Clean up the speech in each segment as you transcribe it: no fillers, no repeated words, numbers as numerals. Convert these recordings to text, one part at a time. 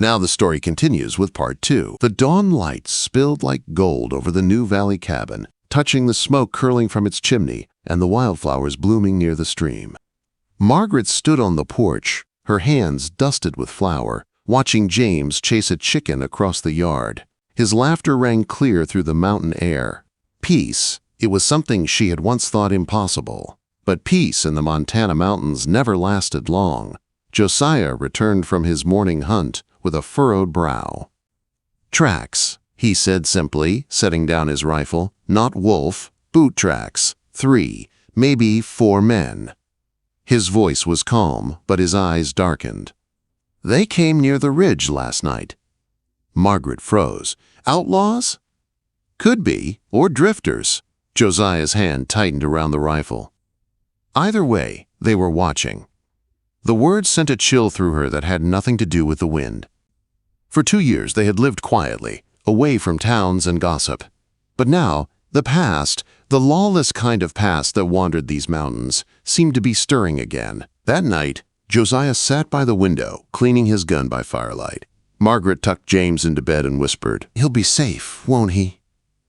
Now the story continues with part 2. The dawn light spilled like gold over the New Valley cabin, touching the smoke curling from its chimney and the wildflowers blooming near the stream. Margaret stood on the porch, her hands dusted with flour, watching James chase a chicken across the yard. His laughter rang clear through the mountain air. Peace. It was something she had once thought impossible. But peace in the Montana mountains never lasted long. Josiah returned from his morning hunt with a furrowed brow. "Tracks," he said simply, setting down his rifle. "Not wolf, boot tracks. 3, maybe 4 men." His voice was calm, but his eyes darkened. "They came near the ridge last night." Margaret froze. "Outlaws?" "Could be, or drifters." Josiah's hand tightened around the rifle. Either way, they were watching. The words sent a chill through her that had nothing to do with the wind. For 2 years they had lived quietly, away from towns and gossip. But now, the past, the lawless kind of past that wandered these mountains, seemed to be stirring again. That night, Josiah sat by the window, cleaning his gun by firelight. Margaret tucked James into bed and whispered, "He'll be safe, won't he?"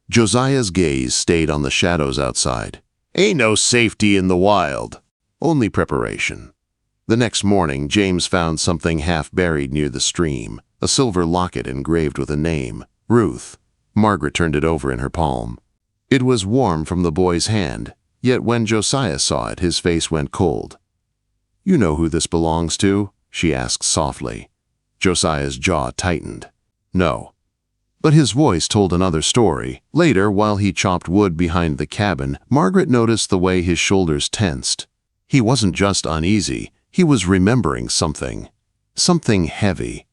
Josiah's gaze stayed on the shadows outside. "Ain't no safety in the wild, only preparation." The next morning, James found something half buried near the stream, a silver locket engraved with a name, Ruth. Margaret turned it over in her palm. It was warm from the boy's hand, yet when Josiah saw it, his face went cold. "You know who this belongs to?" she asked softly. Josiah's jaw tightened. "No." But his voice told another story. Later, while he chopped wood behind the cabin, Margaret noticed the way his shoulders tensed. He wasn't just uneasy. He was remembering something heavy.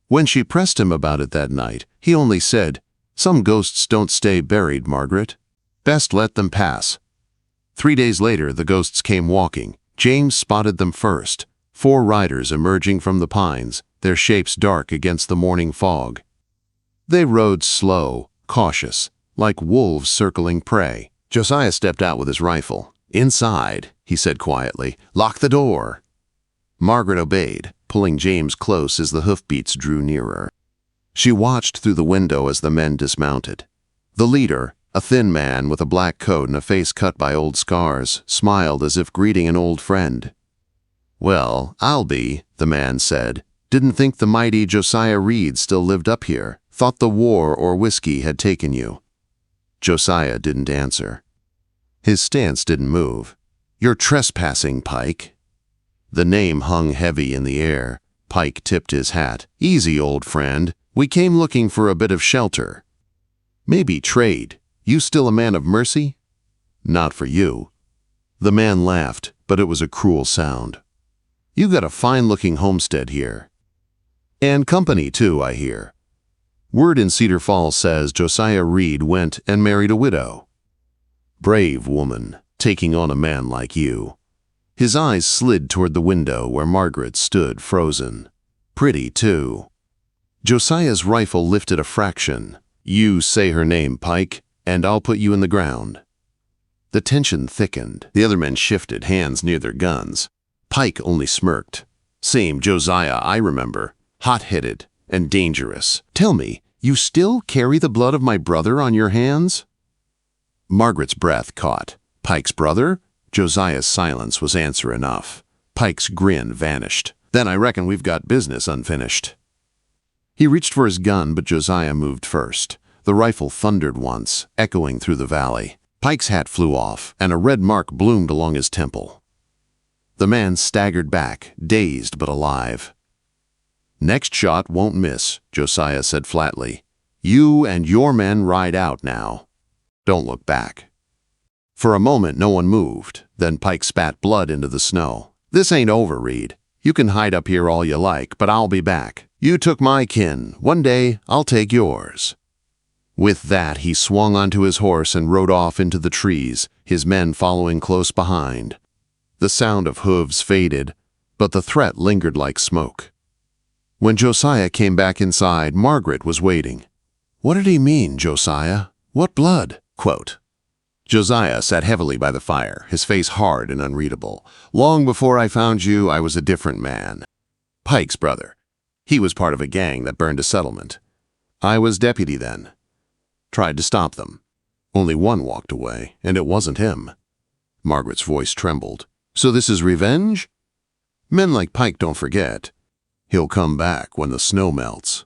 When she pressed him about it that night, he only said, "Some ghosts don't stay buried, Margaret. Best let them pass." 3 days later, the ghosts came walking. James spotted them first, 4 riders emerging from the pines, their shapes dark against the morning fog. They rode slow, cautious, like wolves circling prey. Josiah stepped out with his rifle. "Inside," he said quietly. "Lock the door." Margaret obeyed, pulling James close as the hoofbeats drew nearer. She watched through the window as the men dismounted. The leader, a thin man with a black coat and a face cut by old scars, smiled as if greeting an old friend. "Well, I'll be," the man said. "Didn't think the mighty Josiah Reed still lived up here. Thought the war or whiskey had taken you." Josiah didn't answer. His stance didn't move. "You're trespassing, Pike." The name hung heavy in the air. Pike tipped his hat. "Easy, old friend. We came looking for a bit of shelter." "Maybe trade. You still a man of mercy?" "Not for you." The man laughed, but it was a cruel sound. "You got a fine-looking homestead here. And company, too, I hear. Word in Cedar Falls says Josiah Reed went and married a widow." "Brave woman, taking on a man like you." His eyes slid toward the window where Margaret stood frozen. "Pretty, too." Josiah's rifle lifted a fraction. "You say her name, Pike, and I'll put you in the ground." The tension thickened. The other men shifted, hands near their guns. Pike only smirked. "Same Josiah I remember. Hot-headed and dangerous. Tell me, you still carry the blood of my brother on your hands?" Margaret's breath caught. "Pike's brother?" Josiah's silence was answer enough. Pike's grin vanished. "Then I reckon we've got business unfinished." He reached for his gun, but Josiah moved first. The rifle thundered once, echoing through the valley. Pike's hat flew off, and a red mark bloomed along his temple. The man staggered back, dazed but alive. "Next shot won't miss," Josiah said flatly. "You and your men ride out now. Don't look back." For a moment no one moved, then Pike spat blood into the snow. "This ain't over, Reed. You can hide up here all you like, but I'll be back. You took my kin. One day I'll take yours." With that, he swung onto his horse and rode off into the trees, his men following close behind. The sound of hooves faded, but the threat lingered like smoke. When Josiah came back inside, Margaret was waiting. "What did he mean, Josiah? What blood?" Quote. Josiah sat heavily by the fire, his face hard and unreadable. "Long before I found you, I was a different man. Pike's brother. He was part of a gang that burned a settlement. I was deputy then. Tried to stop them. Only one walked away, and it wasn't him. Margaret's voice trembled. So this is revenge? Men like Pike don't forget. He'll come back when the snow melts.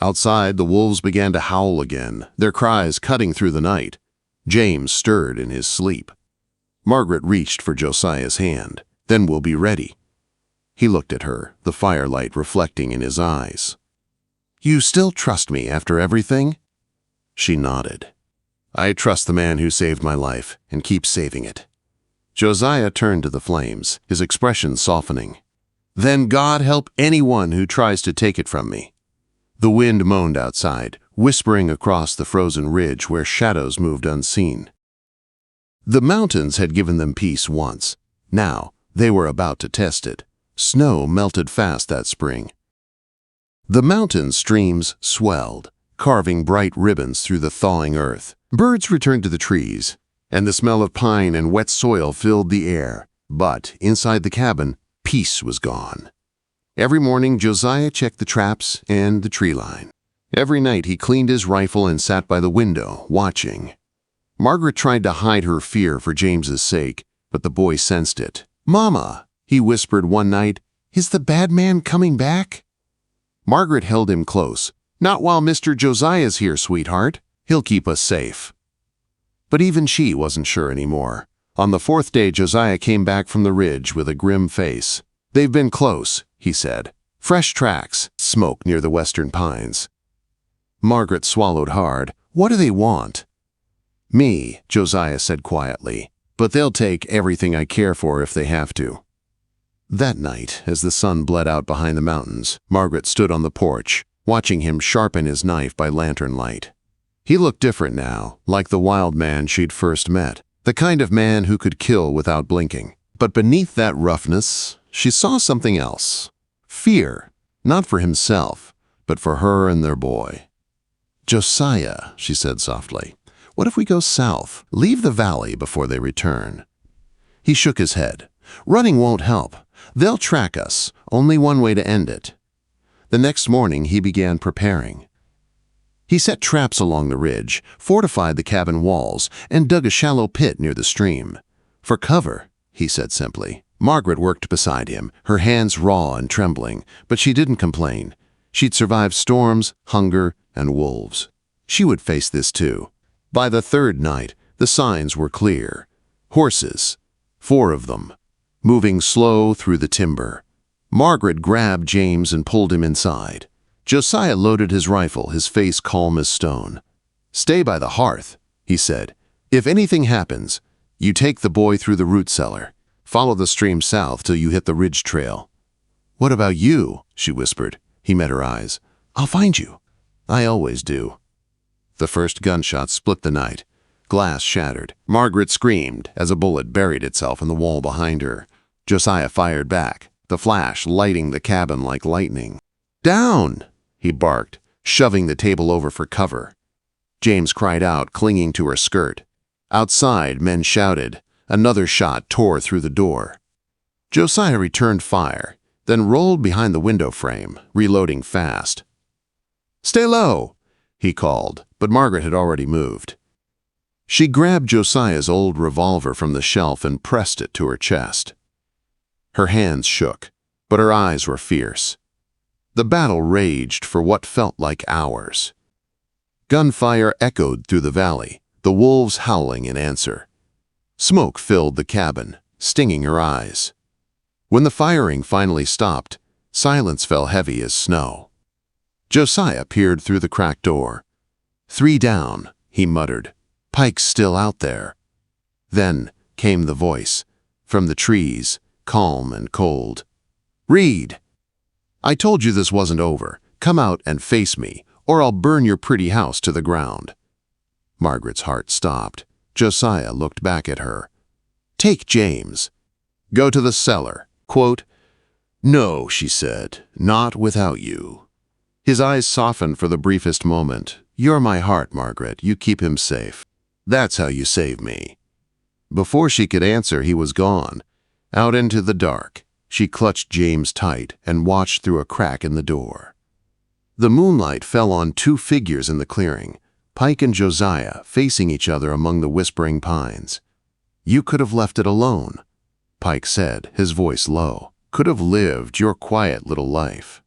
Outside, the wolves began to howl again, their cries cutting through the night. James stirred in his sleep. Margaret reached for Josiah's hand. Then we'll be ready. He looked at her, the firelight reflecting in his eyes. You still trust me after everything? She nodded. I trust the man who saved my life and keeps saving it. Josiah turned to the flames, his expression softening. Then God help anyone who tries to take it from me. The wind moaned outside, whispering across the frozen ridge where shadows moved unseen. The mountains had given them peace once. Now, they were about to test it. Snow melted fast that spring. The mountain streams swelled, carving bright ribbons through the thawing earth. Birds returned to the trees, and the smell of pine and wet soil filled the air. But inside the cabin, peace was gone. Every morning, Josiah checked the traps and the tree line. Every night, he cleaned his rifle and sat by the window, watching. Margaret tried to hide her fear for James's sake, but the boy sensed it. Mama, he whispered one night, is the bad man coming back? Margaret held him close. Not while Mr. Josiah's here, sweetheart. He'll keep us safe. But even she wasn't sure anymore. On the fourth day, Josiah came back from the ridge with a grim face. They've been close, he said. Fresh tracks, smoke near the western pines. Margaret swallowed hard. What do they want? Me, Josiah said quietly. But they'll take everything I care for if they have to. That night, as the sun bled out behind the mountains, Margaret stood on the porch, watching him sharpen his knife by lantern light. He looked different now, like the wild man she'd first met, the kind of man who could kill without blinking. But beneath that roughness, she saw something else. Fear, not for himself, but for her and their boy. Josiah, she said softly, what if we go south, leave the valley before they return? He shook his head. Running won't help. They'll track us, only one way to end it. The next morning, he began preparing. He set traps along the ridge, fortified the cabin walls, and dug a shallow pit near the stream. For cover, he said simply. Margaret worked beside him, her hands raw and trembling, but she didn't complain. She'd survived storms, hunger, and wolves. She would face this too. By the third night, the signs were clear. Horses, 4 of them, moving slow through the timber. Margaret grabbed James and pulled him inside. Josiah loaded his rifle, his face calm as stone. Stay by the hearth, he said. If anything happens, you take the boy through the root cellar. Follow the stream south till you hit the ridge trail. What about you? She whispered. He met her eyes. I'll find you. I always do. The first gunshot split the night. Glass shattered. Margaret screamed as a bullet buried itself in the wall behind her. Josiah fired back, the flash lighting the cabin like lightning. Down! He barked, shoving the table over for cover. James cried out, clinging to her skirt. Outside, men shouted. Another shot tore through the door. Josiah returned fire, then rolled behind the window frame, reloading fast. Stay low, he called, but Margaret had already moved. She grabbed Josiah's old revolver from the shelf and pressed it to her chest. Her hands shook, but her eyes were fierce. The battle raged for what felt like hours. Gunfire echoed through the valley, the wolves howling in answer. Smoke filled the cabin, stinging her eyes. When the firing finally stopped, silence fell heavy as snow. Josiah peered through the cracked door. 3 down, he muttered. Pike's still out there. Then came the voice, from the trees, calm and cold. Reed! I told you this wasn't over. Come out and face me, or I'll burn your pretty house to the ground. Margaret's heart stopped. Josiah looked back at her. Take James. Go to the cellar. Quote, No, she said, not without you. His eyes softened for the briefest moment. You're my heart, Margaret. You keep him safe. That's how you save me. Before she could answer, he was gone, out into the dark. She clutched James tight and watched through a crack in the door. The moonlight fell on two figures in the clearing, Pike and Josiah, facing each other among the whispering pines. "You could have left it alone," Pike said, his voice low. "Could have lived your quiet little life."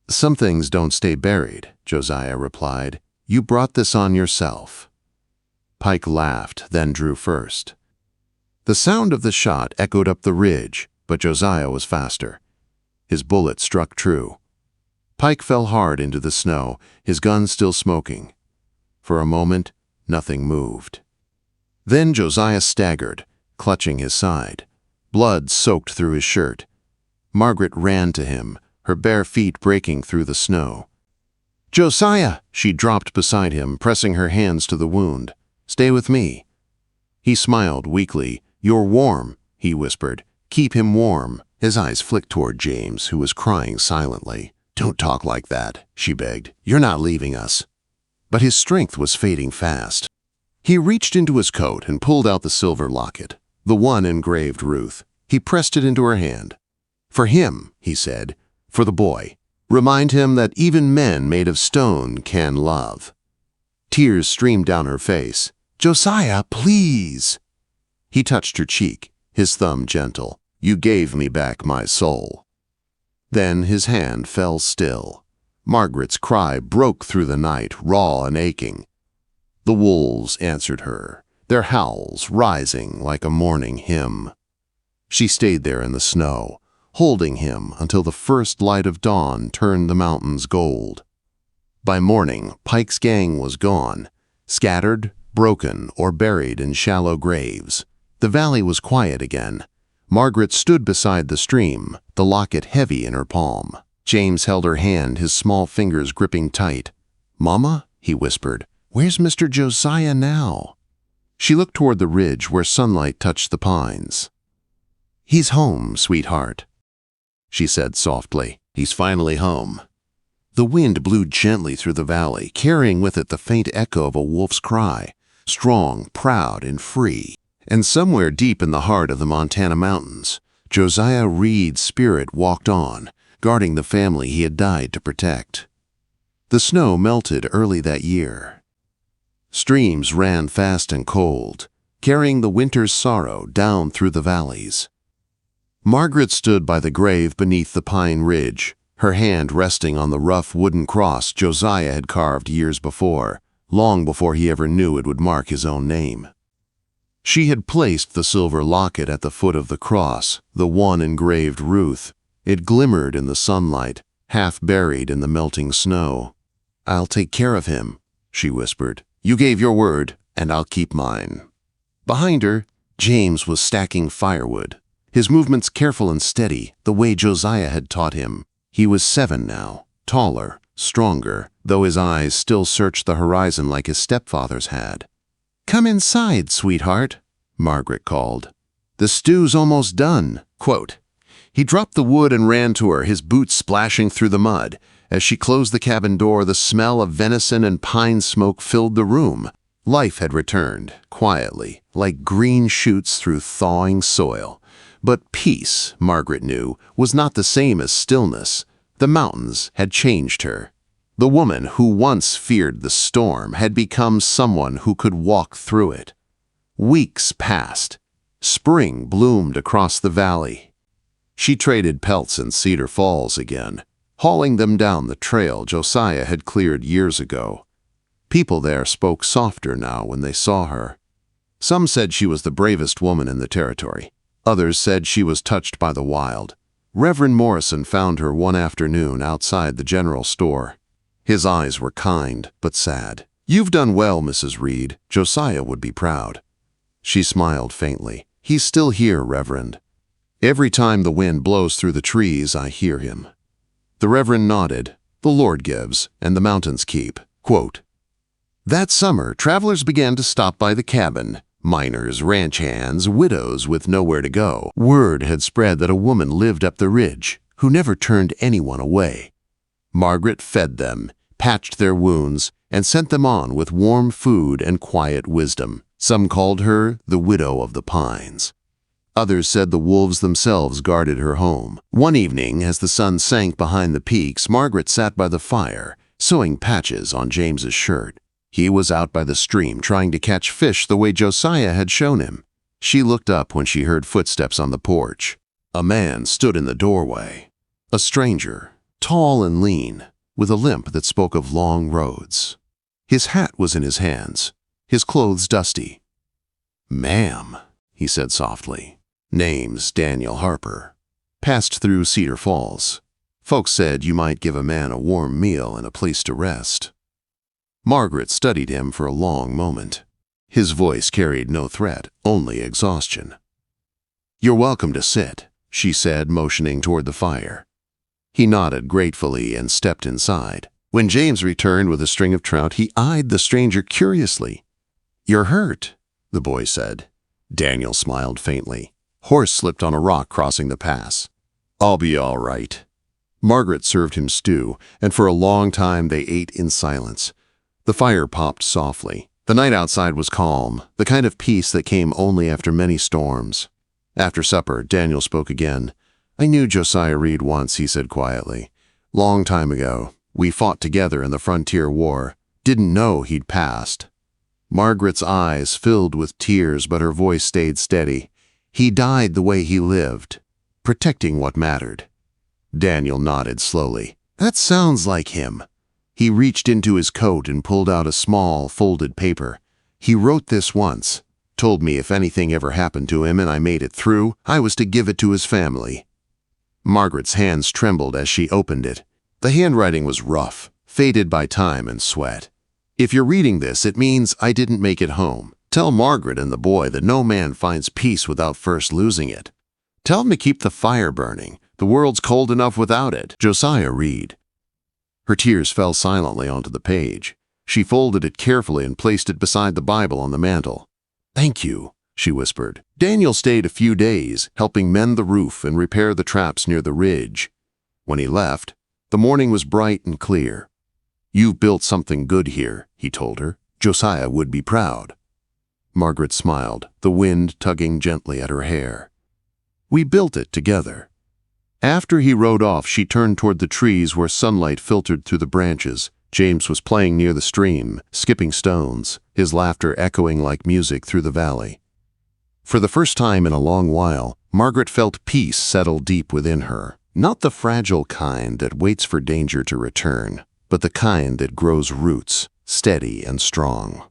"Some things don't stay buried," Josiah replied. "You brought this on yourself." Pike laughed, then drew first. The sound of the shot echoed up the ridge, but Josiah was faster. His bullet struck true. Pike fell hard into the snow, his gun still smoking. For a moment, nothing moved. Then Josiah staggered, clutching his side. Blood soaked through his shirt. Margaret ran to him, her bare feet breaking through the snow. "Josiah!" She dropped beside him, pressing her hands to the wound. "Stay with me." He smiled weakly. "You're warm," he whispered. "Keep him warm." His eyes flicked toward James, who was crying silently. "Don't talk like that," she begged. "You're not leaving us." But his strength was fading fast. He reached into his coat and pulled out the silver locket, the one engraved Ruth. He pressed it into her hand. "For him," he said, "for the boy. Remind him that even men made of stone can love." Tears streamed down her face. "Josiah, please!" He touched her cheek, his thumb gentle. "You gave me back my soul." Then his hand fell still. Margaret's cry broke through the night, raw and aching. The wolves answered her, their howls rising like a morning hymn. She stayed there in the snow, holding him until the first light of dawn turned the mountains gold. By morning, Pike's gang was gone, scattered, broken, or buried in shallow graves. The valley was quiet again. Margaret stood beside the stream, the locket heavy in her palm. James held her hand, his small fingers gripping tight. "Mama," he whispered, "where's Mr. Josiah now?" She looked toward the ridge where sunlight touched the pines. "He's home, sweetheart," she said softly. "He's finally home." The wind blew gently through the valley, carrying with it the faint echo of a wolf's cry, strong, proud, and free. And somewhere deep in the heart of the Montana mountains, Josiah Reed's spirit walked on, guarding the family he had died to protect. The snow melted early that year. Streams ran fast and cold, carrying the winter's sorrow down through the valleys. Margaret stood by the grave beneath the pine ridge, her hand resting on the rough wooden cross Josiah had carved years before, long before he ever knew it would mark his own name. She had placed the silver locket at the foot of the cross, the one engraved Ruth. It glimmered in the sunlight, half buried in the melting snow. "I'll take care of him," she whispered. "You gave your word, and I'll keep mine." Behind her, James was stacking firewood, his movements careful and steady, the way Josiah had taught him. He was 7 now, taller, stronger, though his eyes still searched the horizon like his stepfather's had. "Come inside, sweetheart," Margaret called. "The stew's almost done." Quote. He dropped the wood and ran to her, his boots splashing through the mud. As she closed the cabin door, the smell of venison and pine smoke filled the room. Life had returned, quietly, like green shoots through thawing soil. But peace, Margaret knew, was not the same as stillness. The mountains had changed her. The woman who once feared the storm had become someone who could walk through it. Weeks passed. Spring bloomed across the valley. She traded pelts in Cedar Falls again, hauling them down the trail Josiah had cleared years ago. People there spoke softer now when they saw her. Some said she was the bravest woman in the territory. Others said she was touched by the wild. Reverend Morrison found her one afternoon outside the general store. His eyes were kind, but sad. "You've done well, Mrs. Reed. Josiah would be proud." She smiled faintly. "He's still here, Reverend. Every time the wind blows through the trees, I hear him." The Reverend nodded. "The Lord gives, and the mountains keep." Quote. That summer, travelers began to stop by the cabin. Miners, ranch hands, widows with nowhere to go. Word had spread that a woman lived up the ridge, who never turned anyone away. Margaret fed them, patched their wounds, and sent them on with warm food and quiet wisdom. Some called her the Widow of the Pines. Others said the wolves themselves guarded her home. One evening, as the sun sank behind the peaks, Margaret sat by the fire, sewing patches on James's shirt. He was out by the stream trying to catch fish the way Josiah had shown him. She looked up when she heard footsteps on the porch. A man stood in the doorway. A stranger, tall and lean, with a limp that spoke of long roads. His hat was in his hands, his clothes dusty. "Ma'am," he said softly. "Name's Daniel Harper. Passed through Cedar Falls. Folks said you might give a man a warm meal and a place to rest." Margaret studied him for a long moment. His voice carried no threat, only exhaustion. "You're welcome to sit," she said, motioning toward the fire. He nodded gratefully and stepped inside. When James returned with a string of trout, he eyed the stranger curiously. "You're hurt," the boy said. Daniel smiled faintly. "Horse slipped on a rock crossing the pass. I'll be all right." Margaret served him stew, and for a long time they ate in silence. The fire popped softly. The night outside was calm, the kind of peace that came only after many storms. After supper, Daniel spoke again. "I knew Josiah Reed once," he said quietly. "Long time ago. We fought together in the Frontier War. Didn't know he'd passed." Margaret's eyes filled with tears, but her voice stayed steady. "He died the way he lived, protecting what mattered." Daniel nodded slowly. "That sounds like him." He reached into his coat and pulled out a small, folded paper. "He wrote this once. Told me if anything ever happened to him and I made it through, I was to give it to his family." Margaret's hands trembled as she opened it. The handwriting was rough, faded by time and sweat. "If you're reading this, it means I didn't make it home. Tell Margaret and the boy that no man finds peace without first losing it. Tell them to keep the fire burning. The world's cold enough without it." Josiah Reed. Her tears fell silently onto the page. She folded it carefully and placed it beside the Bible on the mantel. "Thank you," she whispered. Daniel stayed a few days, helping mend the roof and repair the traps near the ridge. When he left, the morning was bright and clear. "You've built something good here," he told her. "Josiah would be proud." Margaret smiled, the wind tugging gently at her hair. "We built it together." After he rode off, she turned toward the trees where sunlight filtered through the branches. James was playing near the stream, skipping stones, his laughter echoing like music through the valley. For the first time in a long while, Margaret felt peace settle deep within her. Not the fragile kind that waits for danger to return, but the kind that grows roots, steady and strong.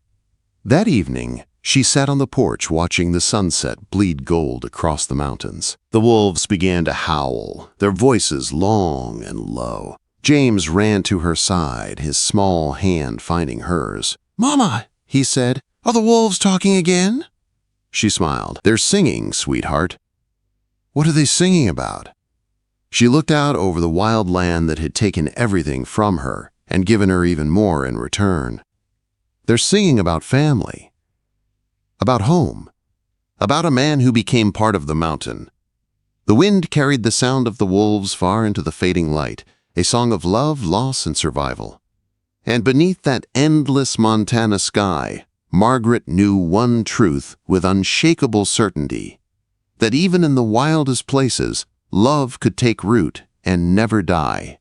That evening, she sat on the porch watching the sunset bleed gold across the mountains. The wolves began to howl, their voices long and low. James ran to her side, his small hand finding hers. "Mama," he said, "are the wolves talking again?" She smiled. "They're singing, sweetheart." "What are they singing about?" She looked out over the wild land that had taken everything from her and given her even more in return. "They're singing about family. About home. About a man who became part of the mountain." The wind carried the sound of the wolves far into the fading light, a song of love, loss, and survival. And beneath that endless Montana sky, Margaret knew one truth with unshakable certainty, that even in the wildest places, love could take root and never die.